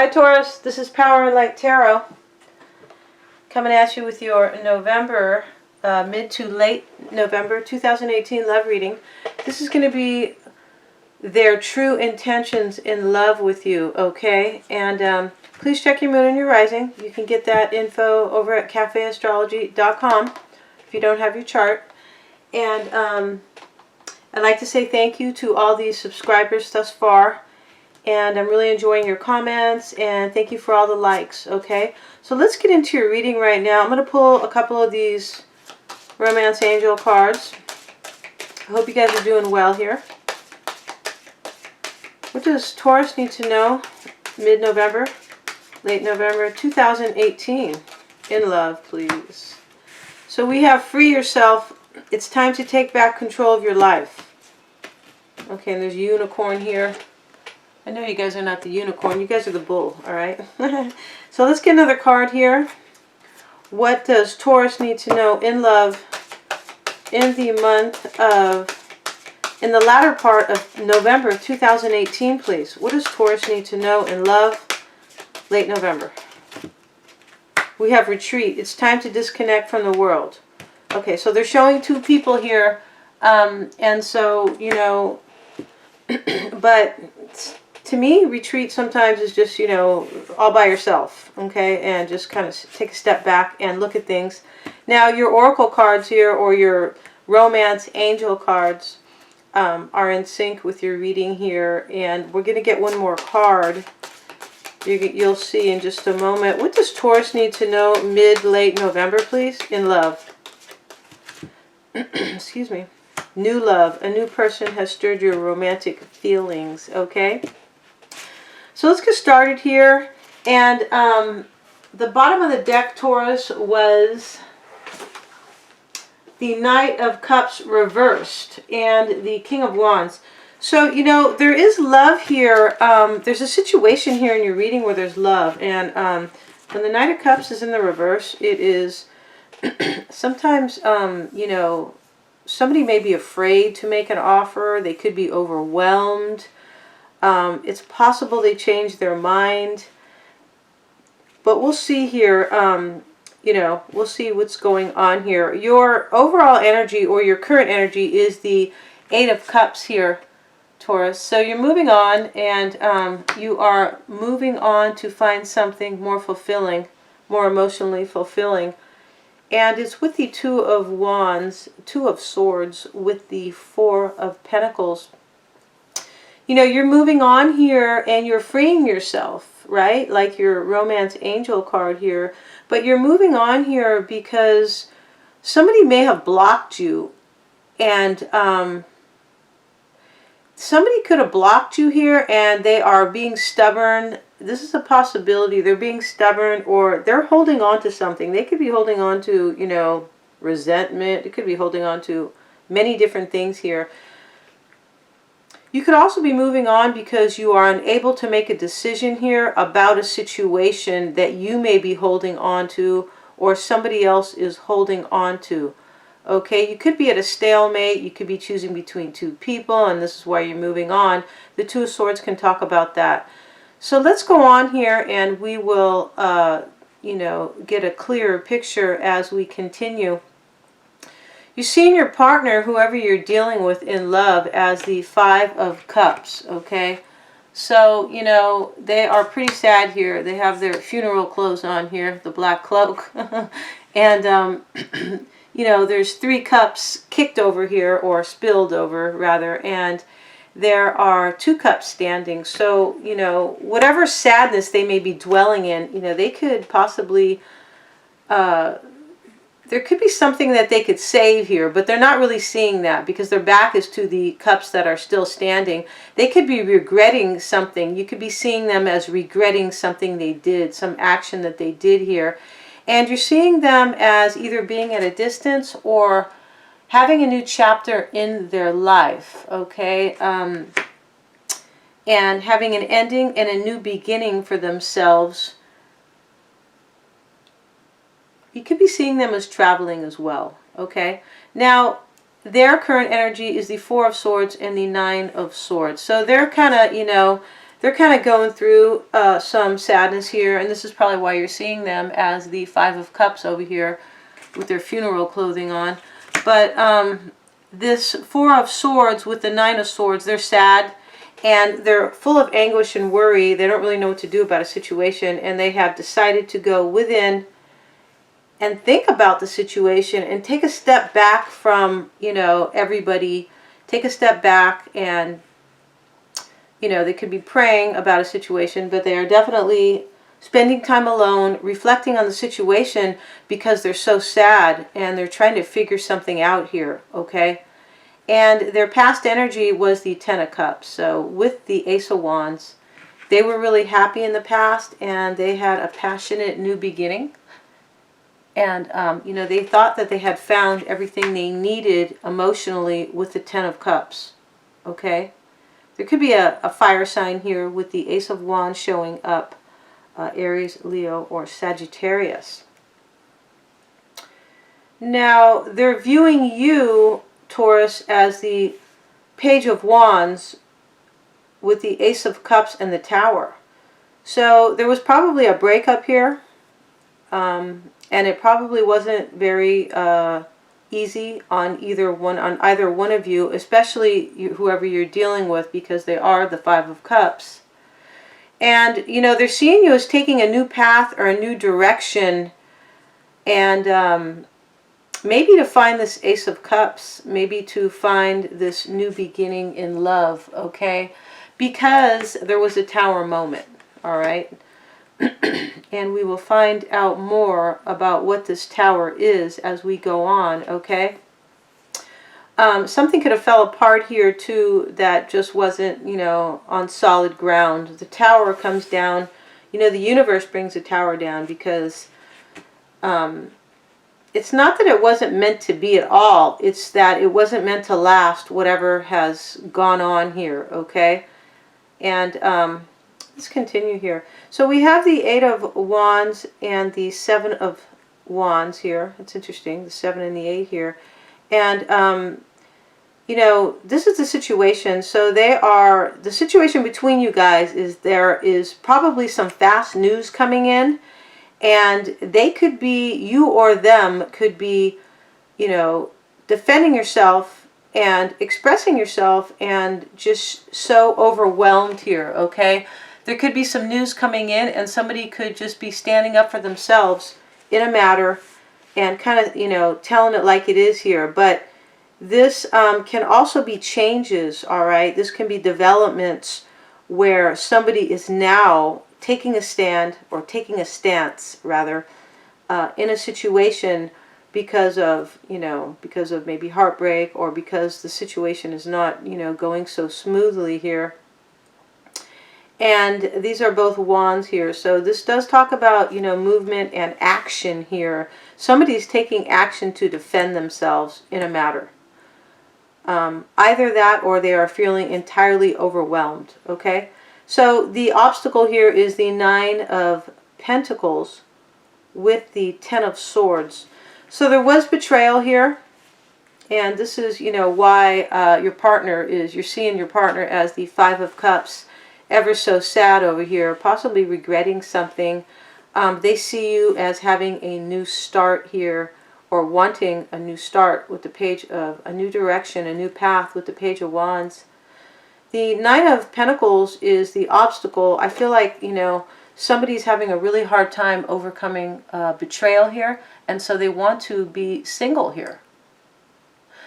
Hi Taurus, this is Power and Light Tarot coming at you with your November, mid to late November 2018 love reading. This is going to be their true intentions in love with you, okay? And please check your moon and your rising. You can get that info over at cafeastrology.com if you don't have your chart. And I'd like to say thank you to all these subscribers thus far. And I'm really enjoying your comments, and thank you for all the likes, okay? So let's get into your reading right now. I'm going to pull a couple of these Romance Angel cards. I hope you guys are doing well here. What does Taurus need to know mid-November, late November 2018 in love, please? So we have free yourself. It's time to take back control of your life. Okay, and there's a unicorn here. I know you guys are not the unicorn. You guys are the bull, all right? So let's get another card here. What does Taurus need to know in love in the month of, in the latter part of November 2018, please? What does Taurus need to know in love late November? We have retreat. It's time to disconnect from the world. Okay, so they're showing two people here. And so, you know, but to me, retreat sometimes is just, you know, all by yourself, okay? And just kind of take a step back and look at things. Now, your oracle cards here, or your romance angel cards, are in sync with your reading here. And we're going to get one more card. You'll see in just a moment. What does Taurus need to know mid-late November, please? In love. Excuse me. New love. A new person has stirred your romantic feelings, okay? So let's get started here. And the bottom of the deck, Taurus, was the Knight of Cups reversed and the King of Wands. So, you know, there is love here. There's a situation here in your reading where there's love. And when the Knight of Cups is in the reverse, it is sometimes, you know, somebody may be afraid to make an offer. They could be overwhelmed. It's possible they change their mind. But we'll see here, you know, we'll see what's going on here. Your overall energy, or your current energy, is the Eight of Cups here, Taurus. So you're moving on, and you are moving on to find something more fulfilling, more emotionally fulfilling. And it's with the Two of Wands, Two of Swords, with the Four of Pentacles. You know, you're moving on here and you're freeing yourself, right? Like your Romance Angel card here. But you're moving on here because somebody may have blocked you. And somebody could have blocked you here, and they are being stubborn. This is a possibility. They're being stubborn, or they're holding on to something. They could be holding on to, you know, resentment. It could be holding on to many different things here. You could also be moving on because you are unable to make a decision here about a situation that you may be holding on to, or somebody else is holding on to. Okay, you could be at a stalemate. You could be choosing between two people, and this is why you're moving on. The Two of Swords can talk about that. So let's go on here, and we will, you know, get a clearer picture as we continue. You're seeing your partner, whoever you're dealing with in love, as the Five of Cups, okay? So, you know, they are pretty sad here. They have their funeral clothes on here, the black cloak. And, you know, there's 3 cups kicked over here, or spilled over, rather, and there are 2 cups standing. So, you know, whatever sadness they may be dwelling in, you know, they could possibly... there could be something that they could save here, but they're not really seeing that because their back is to the cups that are still standing. They could be regretting something. You could be seeing them as regretting something they did, some action that they did here. And you're seeing them as either being at a distance or having a new chapter in their life, okay? And having an ending and a new beginning for themselves. You could be seeing them as traveling as well, okay? Now, their current energy is the Four of Swords and the Nine of Swords. So they're kind of, you know, they're kind of going through some sadness here, and this is probably why you're seeing them as the Five of Cups over here with their funeral clothing on. But this Four of Swords with the Nine of Swords, they're sad and they're full of anguish and worry. They don't really know what to do about a situation, and they have decided to go within and think about the situation and take a step back from, you know, everybody. Take a step back, and you know, they could be praying about a situation, but they are definitely spending time alone, reflecting on the situation because they're so sad and they're trying to figure something out here, okay? And their past energy was the Ten of Cups. So with the Ace of Wands, they were really happy in the past and they had a passionate new beginning. And, you know, they thought that they had found everything they needed emotionally with the Ten of Cups, okay? There could be a fire sign here with the Ace of Wands showing up, Aries, Leo, or Sagittarius. Now, they're viewing you, Taurus, as the Page of Wands with the Ace of Cups and the Tower. So there was probably a breakup here, and it probably wasn't very easy on either one of you, especially whoever you're dealing with, because they are the Five of Cups. And you know, they're seeing you as taking a new path or a new direction, and maybe to find this Ace of Cups, maybe to find this new beginning in love, okay? Because there was a Tower moment, all right? And we will find out more about what this Tower is as we go on, okay? Something could have fell apart here too that just wasn't, you know, on solid ground. The Tower comes down, you know, the universe brings the Tower down because it's not that it wasn't meant to be at all. It's that it wasn't meant to last, whatever has gone on here, okay? And let's continue here. So we have the Eight of Wands and the Seven of Wands here. It's interesting, the 7 and the 8 here. And, you know, this is the situation. So the situation between you guys is there is probably some fast news coming in. And they could be, you or them could be, you know, defending yourself and expressing yourself and just so overwhelmed here, okay? There could be some news coming in and somebody could just be standing up for themselves in a matter and kind of, you know, telling it like it is here. But this can also be changes, all right? This can be developments where somebody is now taking a stand, or taking a stance rather, in a situation because of, you know, because of maybe heartbreak, or because the situation is not, you know, going so smoothly here. And these are both wands here. So this does talk about, you know, movement and action here. Somebody's taking action to defend themselves in a matter. Either that or they are feeling entirely overwhelmed, okay? So the obstacle here is the Nine of Pentacles with the Ten of Swords. So there was betrayal here. And this is, you know, why your partner is, you're seeing your partner as the Five of Cups, ever so sad over here, possibly regretting something. They see you as having a new start here, or wanting a new start with the Page of a new direction, a new path with the Page of Wands. The Nine of Pentacles is the obstacle. I feel like, you know, somebody's having a really hard time overcoming betrayal here, and so they want to be single here.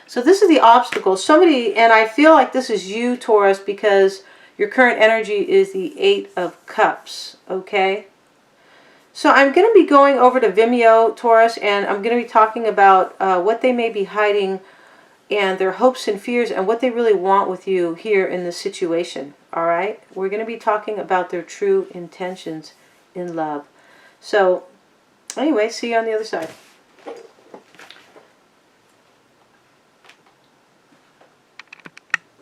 So this is the obstacle. Somebody, and I feel like this is you, Taurus, because your current energy is the Eight of Cups, okay? So I'm going to be going over to Vimeo, Taurus, and I'm going to be talking about what they may be hiding and their hopes and fears and what they really want with you here in this situation, all right? We're going to be talking about their true intentions in love. So anyway, see you on the other side.